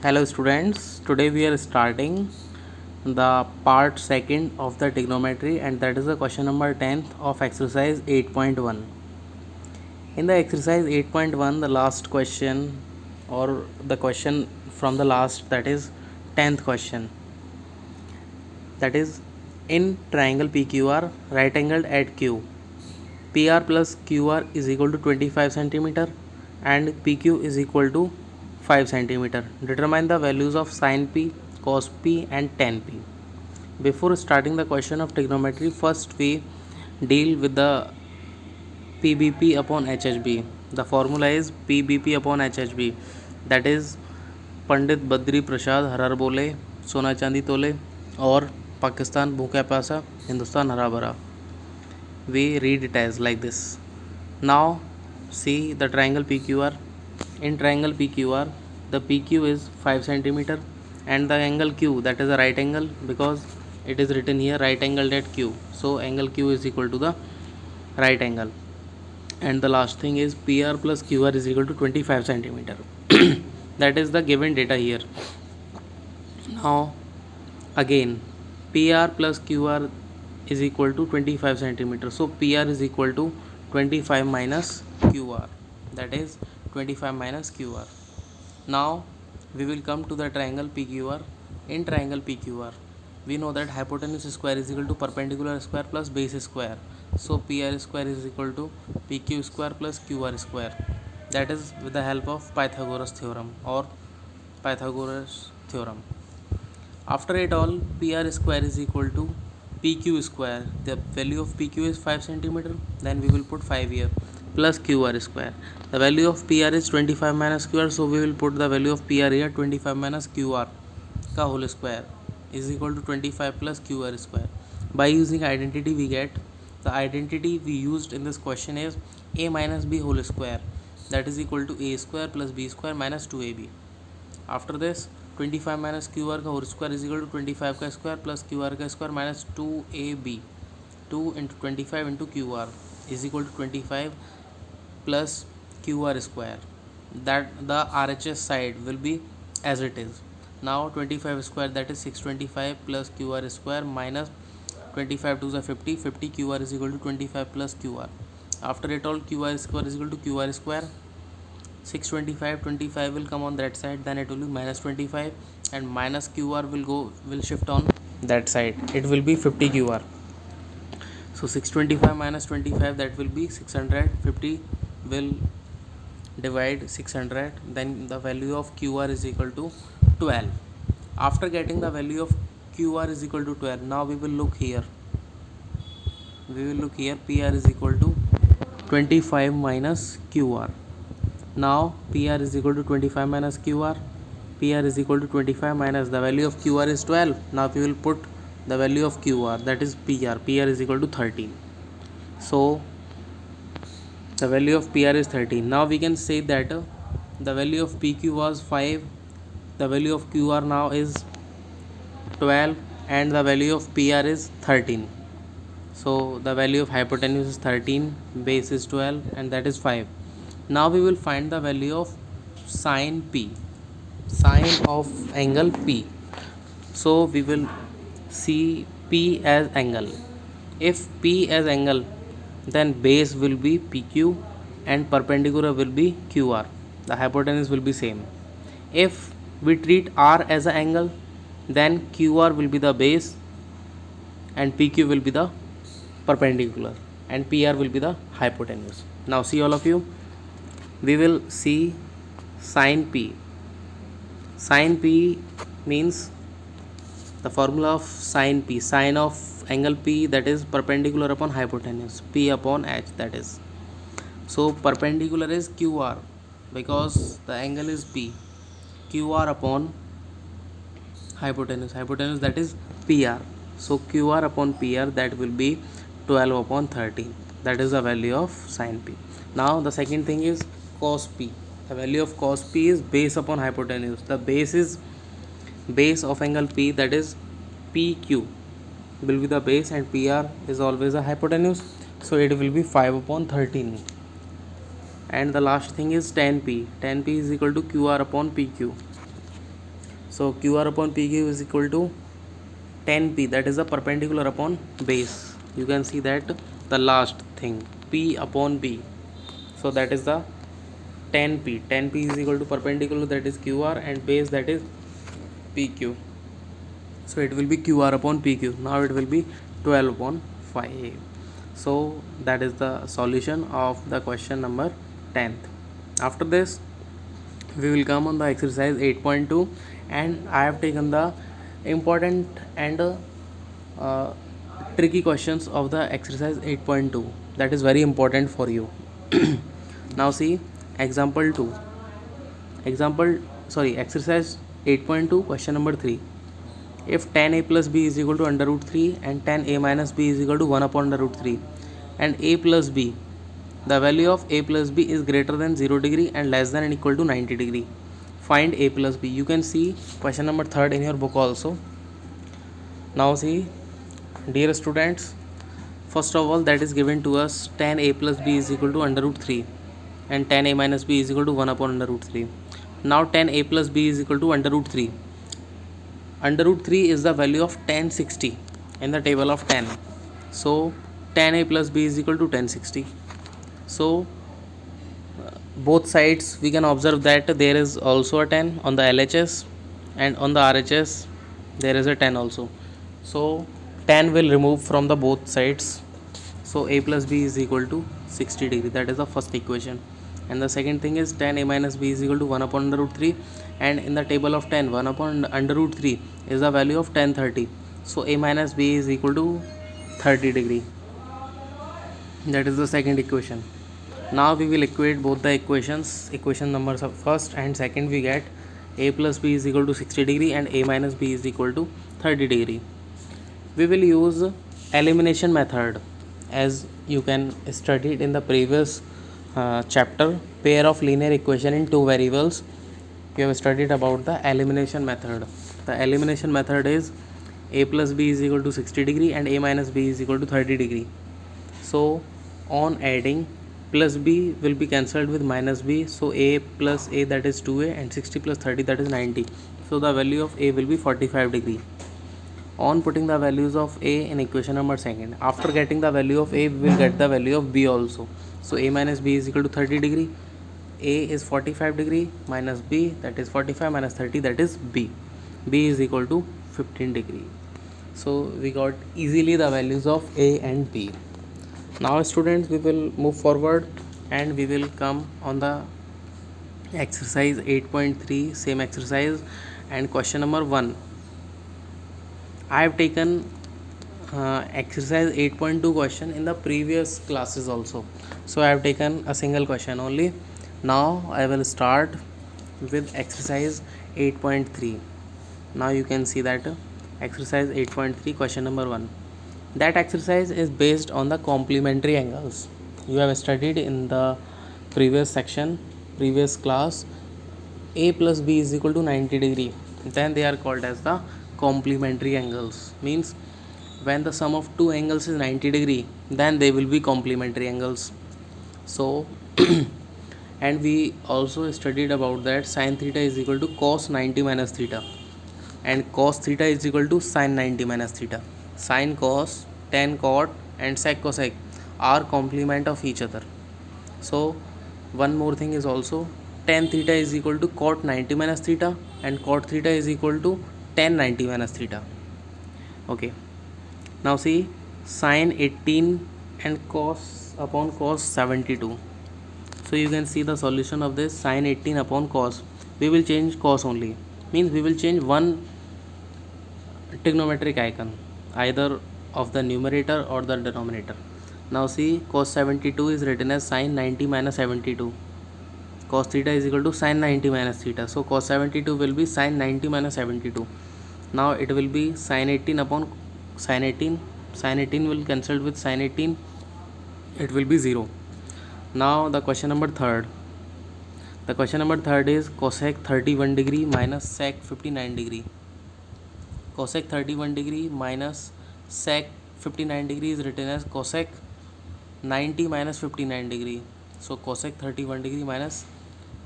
Hello students, today we are starting the part second of the trigonometry, and that is the question number 10th of exercise 8.1. In the exercise 8.1, the last question or the question from the last, that is 10th question, that is in triangle PQR right angled at Q, PR plus QR is equal to 25 centimeter and PQ is equal to 5 centimeter. Determine the values of sin P, cos P and tan P. Before starting the question of trigonometry, first we deal with the PBP upon HHB. The formula is PBP upon HHB, that is Pandit Badri Prasad हरार बोले, सोना चांदी तोले, और पाकिस्तान भूखा प्यासा, हिंदुस्तान हरा भरा. We read it as like this. Now see the triangle PQR. In triangle PQR, the PQ is 5 centimeter and the angle Q, that is a right angle, because it is written here right angle at Q. So angle Q is equal to the right angle. And the last thing is PR plus QR is equal to 25 centimeter. That is the given data here. Now again, PR plus QR is equal to 25 centimeter. So PR is equal to 25 minus QR, that is 25 minus QR. Now we will come to the triangle PQR. In triangle PQR, we know that hypotenuse square is equal to perpendicular square plus base square. So PR square is equal to PQ square plus QR square. That is with the help of Pythagoras theorem or Pythagoras theorem. After it all, PR square is equal to PQ square. The value of PQ is 5 centimeter. Then we will put 5 here, plus QR square. The value of PR is 25 minus QR, so we will put the value of PR here, 25 minus QR का whole square is equal to 25 plus QR square. By using identity, we get the identity we used in this question is A minus B whole square, that is equal to A square plus B square minus 2AB. After this, 25 minus QR का whole square is equal to 25 का square plus QR का square minus 2AB. 2 into 25 into QR is equal to 25 plus QR square. That the RHS side will be as it is. Now 25 square, that is 625 plus QR square minus 25 to the 50. 50 QR is equal to 25 plus QR. After it all, QR square is equal to QR square. 625, 25 will come on that side, then it will be minus 25, and minus QR will shift on that side, it will be 50 QR. So 625 minus 25, that will be 600. 50 will divide 600, then the value of QR is equal to 12. After getting the value of QR is equal to 12, now we will look here. PR is equal to 25 minus QR. Now PR is equal to 25 minus QR. PR is equal to 25 minus the value of QR is 12. Now we will put the value of QR, that is PR. PR is equal to 13. So the value of PR is 13. Now we can say that the value of PQ was 5. The value of QR now is 12 and the value of PR is 13. So the value of hypotenuse is 13, base is 12, and that is 5. Now we will find the value of sin P, sine of angle P. So we will see P as angle. If P as angle, then base will be PQ and perpendicular will be QR. The hypotenuse will be same. If we treat R as an angle, then QR will be the base and PQ will be the perpendicular and PR will be the hypotenuse. Now see all of you, we will see sin P. Sin P means the formula of sin P, sine of angle P, that is perpendicular upon hypotenuse, P upon H, that is. So perpendicular is QR because the angle is P. QR upon hypotenuse, that is PR. So QR upon PR, that will be 12 upon 13. That is the value of sin P. Now the second thing is cos P. The value of cos P is base upon hypotenuse. The base is base of angle P, that is PQ will be the base and PR is always a hypotenuse, so it will be 5 upon 13. And the last thing is tan P. Tan P is equal to QR upon PQ. So QR upon PQ is equal to 10p, that is the perpendicular upon base. You can see that the last thing, P upon B. So that is the 10p. 10p is equal to perpendicular, that is QR, and base, that is PQ. So it will be QR upon PQ. Now it will be 12 upon 5. So that is the solution of the question number 10th. After this, we will come on the exercise 8.2, and I have taken the important and tricky questions of the exercise 8.2. That is very important for you. Now see example 2. Exercise 8.2, question number 3. If tan a plus b is equal to under root 3 and tan a minus b is equal to 1 upon under root 3, and a plus b, the value of a plus b is greater than 0 degree and less than and equal to 90 degree. Find a plus b. You can see question number 3 in your book also. Now see, dear students, first of all, that is given to us tan a plus b is equal to under root 3 and tan a minus b is equal to 1 upon under root 3. Now tan a plus b is equal to under root 3. Under root 3 is the value of tan 60 in the table of tan. So tan a plus b is equal to tan 60. So both sides we can observe that there is also a tan on the LHS, and on the RHS there is a tan also. So tan will remove from the both sides. So a plus b is equal to 60 degree. That is the first equation. And the second thing is tan a minus b is equal to 1 upon under root 3, and in the table of tan 1 upon under root 3 is the value of tan 30. So a minus b is equal to 30 degree. That is the second equation. Now we will equate both the equations. Equation numbers of first and second, we get a plus b is equal to 60 degree and a minus b is equal to 30 degree. We will use elimination method, as you can study it in the previous chapter, pair of linear equation in two variables. We have studied about the elimination method. The elimination method is a plus b is equal to 60 degree and a minus b is equal to 30 degree. So on adding, plus b will be cancelled with minus b, so a plus a, that is 2a, and 60 plus 30, that is 90. So the value of a will be 45 degree. On putting the values of a in equation number second, after getting the value of a, we will get the value of b also. So a minus b is equal to 30 degree, a is 45 degree, minus b, that is 45, minus 30, that is b. B is equal to 15 degree. So we got easily the values of a and b. Now students, we will move forward and we will come on the exercise 8.3, same exercise, and question number 1. I have taken exercise 8.2 question in the previous classes also. So I have taken a single question only. Now I will start with exercise 8.3. Now you can see that exercise 8.3, question number 1. That exercise is based on the complementary angles. You have studied in the previous section, previous class, a plus b is equal to 90 degree. Then they are called as the complementary angles. Means when the sum of two angles is 90 degree, then they will be complementary angles. So and we also studied about that sin theta is equal to cos 90 minus theta, and cos theta is equal to sin 90 minus theta. Sin cos, tan cot, and sec cosec are complement of each other. So one more thing is also tan theta is equal to cot 90 minus theta, and cot theta is equal to tan 90 minus theta. Okay, now see sin 18 and cos upon cos 72. So you can see the solution of this sin 18 upon cos. We will change cos only, means we will change one trigonometric icon, either of the numerator or the denominator. Now see, cos 72 is written as sin 90 minus 72. Cos theta is equal to sin 90 minus theta. So cos 72 will be sin 90 minus 72. Now it will be sin 18 upon sin 18. Sin 18 will cancel with sin 18. It will be 0. Now the question number 3. The question number 3 is cosec 31 degree minus sec 59 degree. Cosec 31 degree minus sec 59 degree is written as cosec 90 minus 59 degree. So cosec 31 degree minus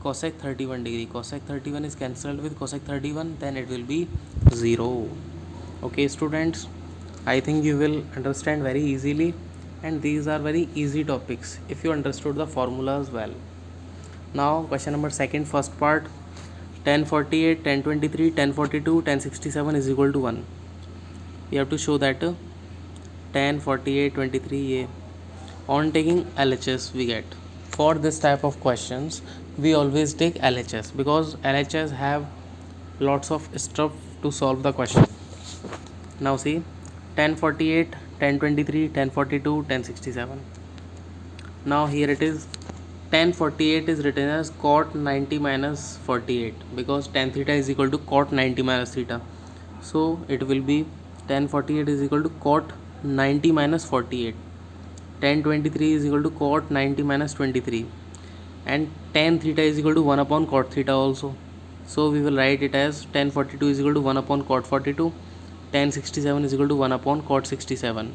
cosec 31 degree. Cosec 31 is cancelled with cosec 31, then it will be 0. Okay students, I think you will understand very easily, and these are very easy topics if you understood the formulas well. Now question number second, first part, 1048, 1023, 1042, 1067 is equal to 1. We have to show that 10, 48, 23 on taking LHS we get. For this type of questions we always take LHS because LHS have lots of stuff to solve the question. Now see 1048, 1023, 1042, 1067. Now here it is, 1048 is written as cot 90 minus 48 because tan theta is equal to cot 90 minus theta. So it will be 1048 is equal to cot 90 minus 48. 1023 is equal to cot 90 minus 23. And tan theta is equal to 1 upon cot theta also. So we will write it as 1042 is equal to 1 upon cot 42. 1067 is equal to 1 upon cot 67.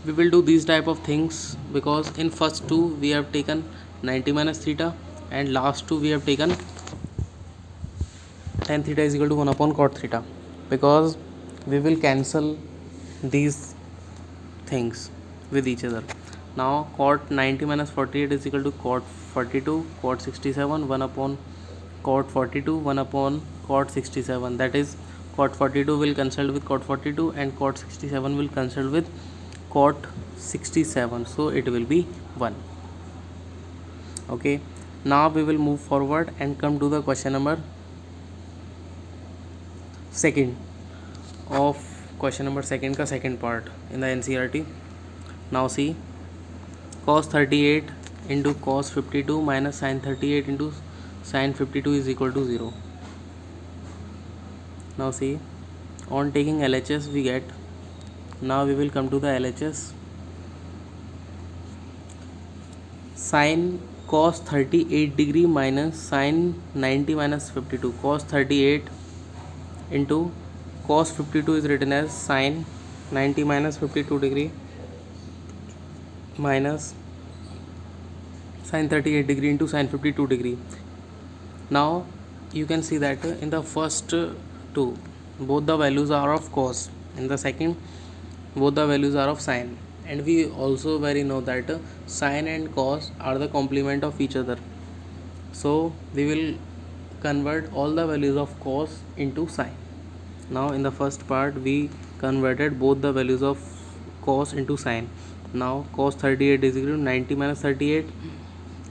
We will do these type of things because in first two we have taken 90 minus theta, and last two we have taken tan theta is equal to 1 upon cot theta, because we will cancel these things with each other. Now cot 90 minus 48 is equal to cot 42, cot 67, 1 upon cot 42, 1 upon cot 67, that is cot 42 will cancel with cot 42 and cot 67 will cancel with cot 67, so it will be 1. Okay, now we will move forward and come to the question number second of question number second का second part in the NCERT. Now see, cos 38 into cos 52 minus sin 38 into sin 52 is equal to 0. Now see, on taking LHS we get, now we will come to the LHS. Sin cos 38 degree minus sin 90 minus 52. Cos 38 into cos 52 is written as sin 90 minus 52 degree minus sin 38 degree into sin 52 degree. Now you can see that in the first two both the values are of cos, in the second both the values are of sin, and we also very know that sin and cos are the complement of each other. So we will convert all the values of cos into sin. Now in the first part we converted both the values of cos into sin. Now cos 38 is equal to 90 minus 38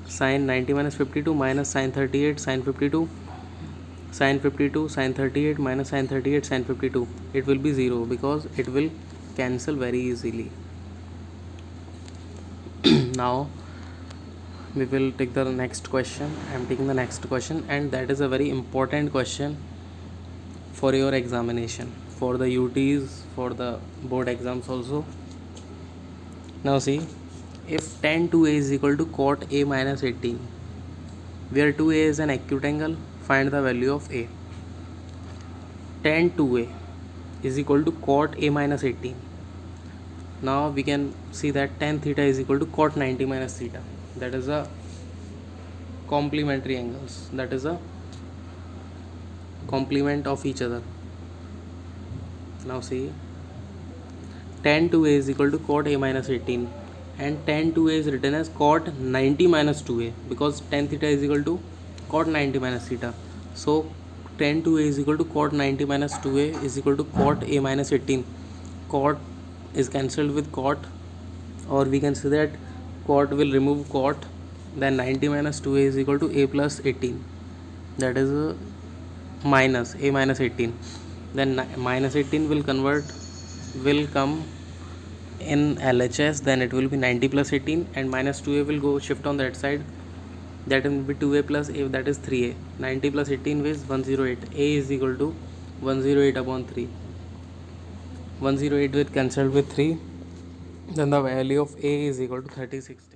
sin 90 minus 52 minus sin 38 sin 52 sin 52 sin 38 minus sin 38 sin 52. It will be 0 because it will cancel very easily. Now we will take the next question. I am taking the next question, and that is a very important question for your examination, for the UTs, for the board exams also. Now see, if tan 2a is equal to cot a minus 18, where 2a is an acute angle, find the value of a. Tan 2a is equal to cot a minus 18. Now we can see that tan theta is equal to cot 90 minus theta, that is a complementary angles, that is a complement of each other. Now see, tan 2a is equal to cot a minus 18, and tan 2a is written as cot 90 minus 2a because tan theta is equal to cot 90 minus theta. So tan 2a is equal to cot 90 minus 2a is equal to cot a minus 18. Cot is cancelled with cot, or we can say that cot will remove cot, then 90 minus 2a is equal to a plus 18, that is a minus a minus 18. Then minus 18 will come in LHS, then it will be 90 plus 18, and minus 2a will go shift on that side, that will be 2a plus a, that is 3a. 90 plus 18 is 108. A is equal to 108 upon 3. 108 will cancel with 3, then the value of a is equal to 36.